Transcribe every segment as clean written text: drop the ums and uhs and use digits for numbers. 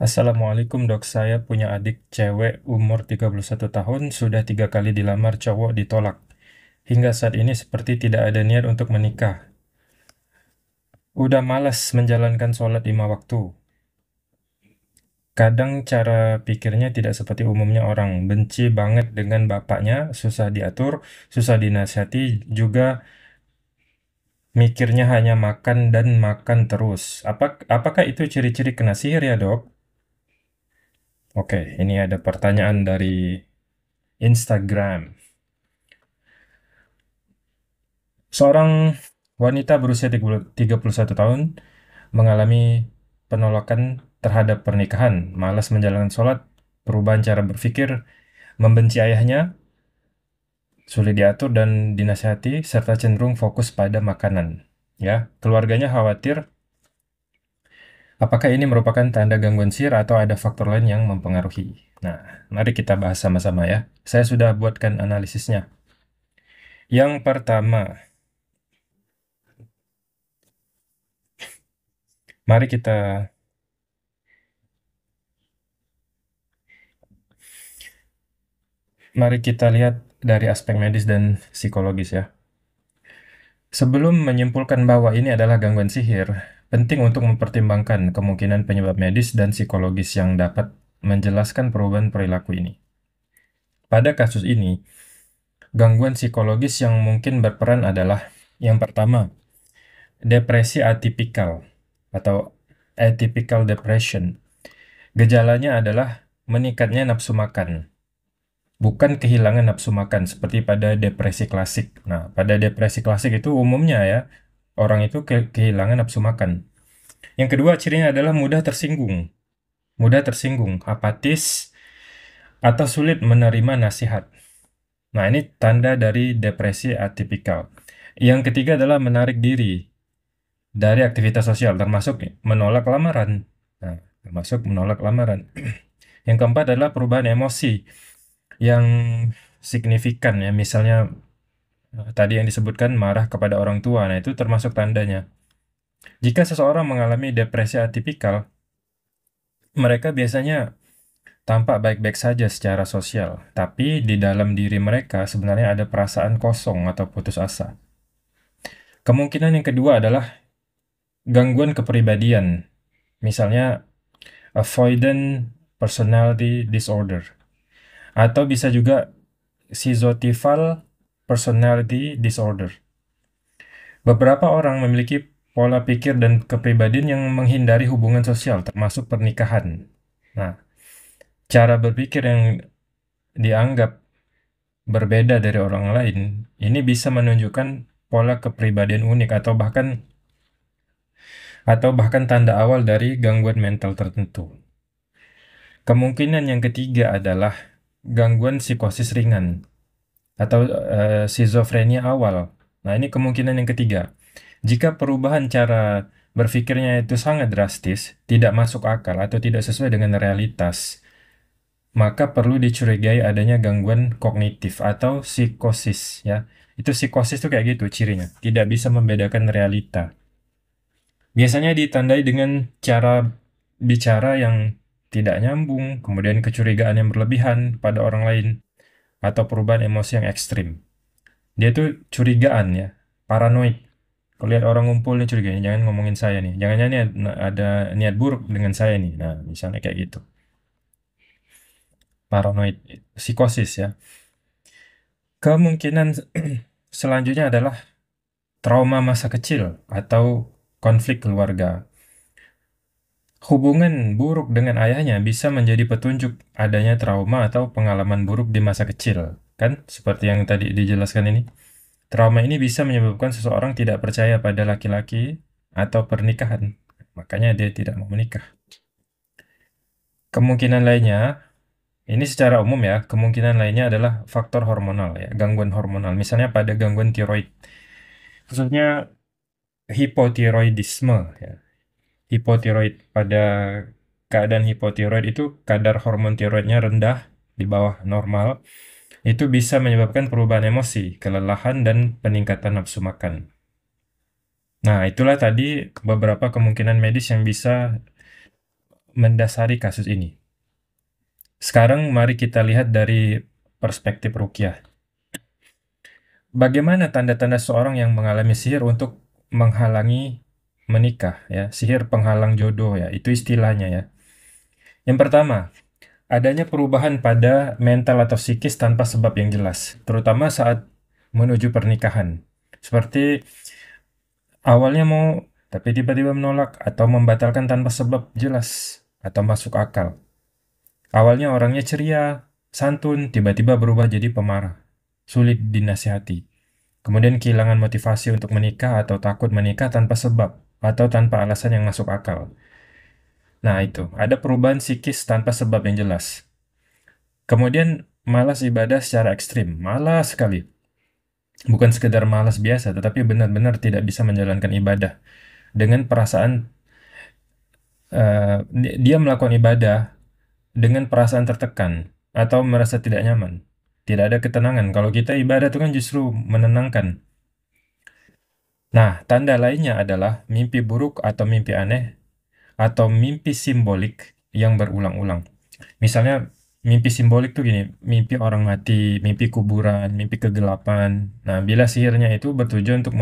Assalamualaikum dok, saya punya adik cewek umur 31 tahun, sudah 3 kali dilamar cowok ditolak. Hingga saat ini seperti tidak ada niat untuk menikah. Udah malas menjalankan sholat 5 waktu. Kadang cara pikirnya tidak seperti umumnya orang. Benci banget dengan bapaknya, susah diatur, susah dinasihati, juga mikirnya hanya makan dan makan terus. Apakah itu ciri-ciri kena sihir ya dok? Oke, ini ada pertanyaan dari Instagram. Seorang wanita berusia 31 tahun mengalami penolakan terhadap pernikahan, malas menjalankan sholat, perubahan cara berpikir, membenci ayahnya, sulit diatur dan dinasihati, serta cenderung fokus pada makanan. Ya, keluarganya khawatir apakah ini merupakan tanda gangguan sihir atau ada faktor lain yang mempengaruhi. Nah, mari kita bahas sama-sama ya. Saya sudah buatkan analisisnya. Yang pertama, mari kita Mari kita lihat dari aspek medis dan psikologis ya. Sebelum menyimpulkan bahwa ini adalah gangguan sihir, penting untuk mempertimbangkan kemungkinan penyebab medis dan psikologis yang dapat menjelaskan perubahan perilaku ini. Pada kasus ini, gangguan psikologis yang mungkin berperan adalah yang pertama, depresi atipikal atau atypical depression. Gejalanya adalah meningkatnya nafsu makan, bukan kehilangan nafsu makan seperti pada depresi klasik. Nah, pada depresi klasik itu umumnya ya, orang itu kehilangan nafsu makan. Yang kedua, cirinya adalah mudah tersinggung, apatis, atau sulit menerima nasihat. Nah, ini tanda dari depresi atipikal. Yang ketiga adalah menarik diri dari aktivitas sosial, termasuk menolak lamaran. Nah, termasuk menolak lamaran. Yang keempat adalah perubahan emosi yang signifikan ya, misalnya tadi yang disebutkan marah kepada orang tua. Nah, itu termasuk tandanya. Jika seseorang mengalami depresi atipikal, mereka biasanya tampak baik-baik saja secara sosial, tapi di dalam diri mereka sebenarnya ada perasaan kosong atau putus asa. Kemungkinan yang kedua adalah gangguan kepribadian, misalnya avoidant personality disorder, atau bisa juga schizotypal personality disorder. Beberapa orang memiliki pola pikir dan kepribadian yang menghindari hubungan sosial, termasuk pernikahan. Nah, cara berpikir yang dianggap berbeda dari orang lain, ini bisa menunjukkan pola kepribadian unik atau bahkan tanda awal dari gangguan mental tertentu. Kemungkinan yang ketiga adalah gangguan psikosis ringan atau skizofrenia awal. Nah, ini kemungkinan yang ketiga. Jika perubahan cara berpikirnya itu sangat drastis, tidak masuk akal atau tidak sesuai dengan realitas, maka perlu dicurigai adanya gangguan kognitif atau psikosis ya. Itu psikosis tuh kayak gitu cirinya, tidak bisa membedakan realita. Biasanya ditandai dengan cara bicara yang tidak nyambung, kemudian kecurigaan yang berlebihan pada orang lain, atau perubahan emosi yang ekstrim. Dia tuh curigaan ya, paranoid. Kalau lihat orang ngumpul nih curiga, jangan ngomongin saya nih, jangan-jangan nih ada niat buruk dengan saya nih. Nah, misalnya kayak gitu. Paranoid, psikosis ya. Kemungkinan selanjutnya adalah trauma masa kecil atau konflik keluarga. Hubungan buruk dengan ayahnya bisa menjadi petunjuk adanya trauma atau pengalaman buruk di masa kecil, kan? Seperti yang tadi dijelaskan ini. Trauma ini bisa menyebabkan seseorang tidak percaya pada laki-laki atau pernikahan. Makanya dia tidak mau menikah. Kemungkinan lainnya, ini secara umum ya, kemungkinan lainnya adalah faktor hormonal ya, gangguan hormonal. Misalnya pada gangguan tiroid, khususnya hipotiroidisme ya. Hipotiroid, pada keadaan hipotiroid itu kadar hormon tiroidnya rendah di bawah normal. Itu bisa menyebabkan perubahan emosi, kelelahan, dan peningkatan nafsu makan. Nah, itulah tadi beberapa kemungkinan medis yang bisa mendasari kasus ini. Sekarang mari kita lihat dari perspektif ruqyah. Bagaimana tanda-tanda seorang yang mengalami sihir untuk menghalangi menikah ya, sihir penghalang jodoh ya, itu istilahnya ya. Yang pertama, adanya perubahan pada mental atau psikis tanpa sebab yang jelas, terutama saat menuju pernikahan. Seperti awalnya mau tapi tiba-tiba menolak atau membatalkan tanpa sebab jelas atau masuk akal. Awalnya orangnya ceria, santun, tiba-tiba berubah jadi pemarah, sulit dinasihati. Kemudian kehilangan motivasi untuk menikah atau takut menikah tanpa sebab atau tanpa alasan yang masuk akal. Nah, itu ada perubahan psikis tanpa sebab yang jelas. Kemudian malas ibadah secara ekstrim, malas sekali. Bukan sekedar malas biasa, tetapi benar-benar tidak bisa menjalankan ibadah dengan perasaan dia melakukan ibadah dengan perasaan tertekan atau merasa tidak nyaman. Tidak ada ketenangan. Kalau kita ibadah itu kan justru menenangkan. Nah, tanda lainnya adalah mimpi buruk atau mimpi aneh atau mimpi simbolik yang berulang-ulang. Misalnya mimpi simbolik tuh gini, mimpi orang mati, mimpi kuburan, mimpi kegelapan. Nah, bila sihirnya itu bertujuan untuk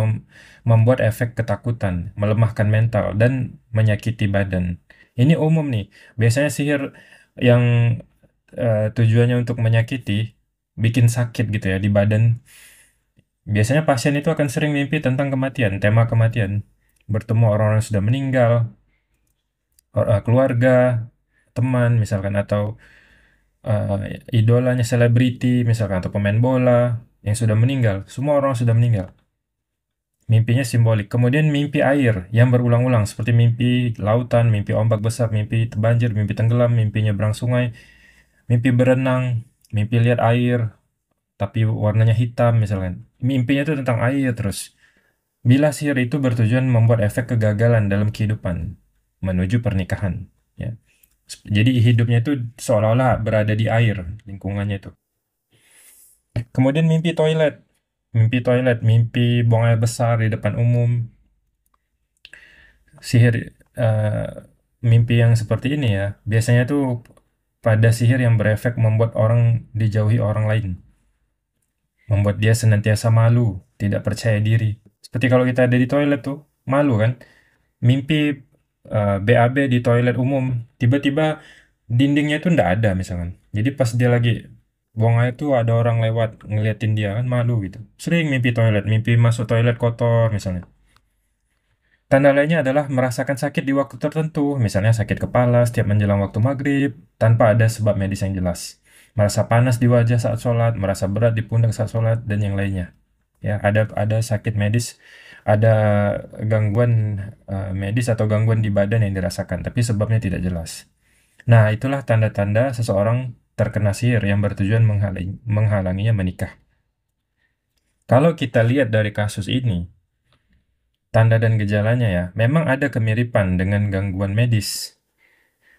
membuat efek ketakutan, melemahkan mental, dan menyakiti badan. Ini umum nih. Biasanya sihir yang tujuannya untuk menyakiti, bikin sakit gitu ya di badan. Biasanya pasien itu akan sering mimpi tentang kematian, tema kematian. Bertemu orang-orang yang sudah meninggal, keluarga, teman misalkan, atau idolanya selebriti misalkan, atau pemain bola yang sudah meninggal. Semua orang sudah meninggal. Mimpinya simbolik. Kemudian mimpi air yang berulang-ulang seperti mimpi lautan, mimpi ombak besar, mimpi banjir, mimpi tenggelam, mimpi nyebrang sungai, mimpi berenang, mimpi lihat air tapi warnanya hitam misalkan. Mimpinya itu tentang air terus. Bila sihir itu bertujuan membuat efek kegagalan dalam kehidupan menuju pernikahan, ya. Jadi hidupnya itu seolah-olah berada di air, lingkungannya itu. Kemudian mimpi buang air besar di depan umum. Sihir mimpi yang seperti ini ya, biasanya tuh pada sihir yang berefek membuat orang dijauhi orang lain, membuat dia senantiasa malu, tidak percaya diri. Seperti kalau kita ada di toilet tuh, malu kan? Mimpi BAB di toilet umum, tiba-tiba dindingnya itu ndak ada misalkan. Jadi pas dia lagi buang air tuh ada orang lewat ngeliatin dia kan, malu gitu. Sering mimpi toilet, mimpi masuk toilet kotor misalnya. Tanda lainnya adalah merasakan sakit di waktu tertentu, misalnya sakit kepala setiap menjelang waktu maghrib, tanpa ada sebab medis yang jelas. Merasa panas di wajah saat sholat, merasa berat di pundak saat sholat, dan yang lainnya. Ya, ada sakit medis, ada gangguan medis atau gangguan di badan yang dirasakan, tapi sebabnya tidak jelas. Nah, itulah tanda-tanda seseorang terkena sihir yang bertujuan menghalanginya menikah. Kalau kita lihat dari kasus ini, tanda dan gejalanya ya, memang ada kemiripan dengan gangguan medis.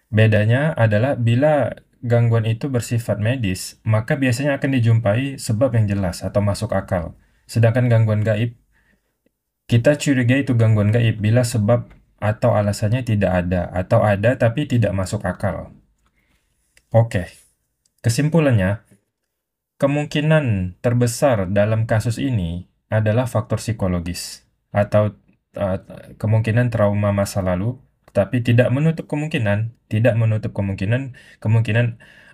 Bedanya adalah bila gangguan itu bersifat medis, maka biasanya akan dijumpai sebab yang jelas atau masuk akal. Sedangkan gangguan gaib, kita curiga itu gangguan gaib bila sebab atau alasannya tidak ada, atau ada tapi tidak masuk akal. Oke, kesimpulannya, kemungkinan terbesar dalam kasus ini adalah faktor psikologis atau uh, kemungkinan trauma masa lalu, tapi tidak menutup kemungkinan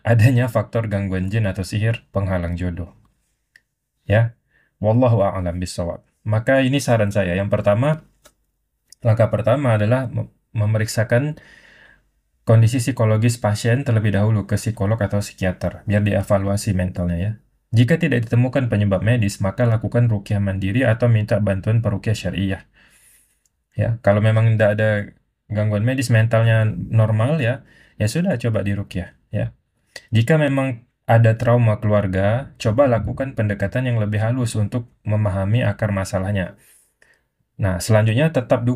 adanya faktor gangguan jin atau sihir penghalang jodoh. Ya, wallahu a'lam bishawab. Maka ini saran saya. Langkah pertama adalah memeriksakan kondisi psikologis pasien terlebih dahulu ke psikolog atau psikiater, biar dievaluasi mentalnya ya. Jika tidak ditemukan penyebab medis, maka lakukan ruqyah mandiri atau minta bantuan peruqyah syariah. Ya, kalau memang tidak ada gangguan medis, mentalnya normal ya, ya sudah coba diruqyah ya. Jika memang ada trauma keluarga, coba lakukan pendekatan yang lebih halus untuk memahami akar masalahnya. Nah, selanjutnya tetap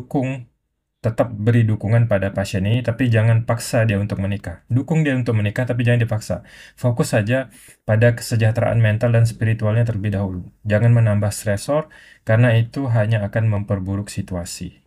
beri dukungan pada pasien ini, tapi jangan paksa dia untuk menikah. Dukung dia untuk menikah, tapi jangan dipaksa. Fokus saja pada kesejahteraan mental dan spiritualnya terlebih dahulu. Jangan menambah stresor, karena itu hanya akan memperburuk situasi.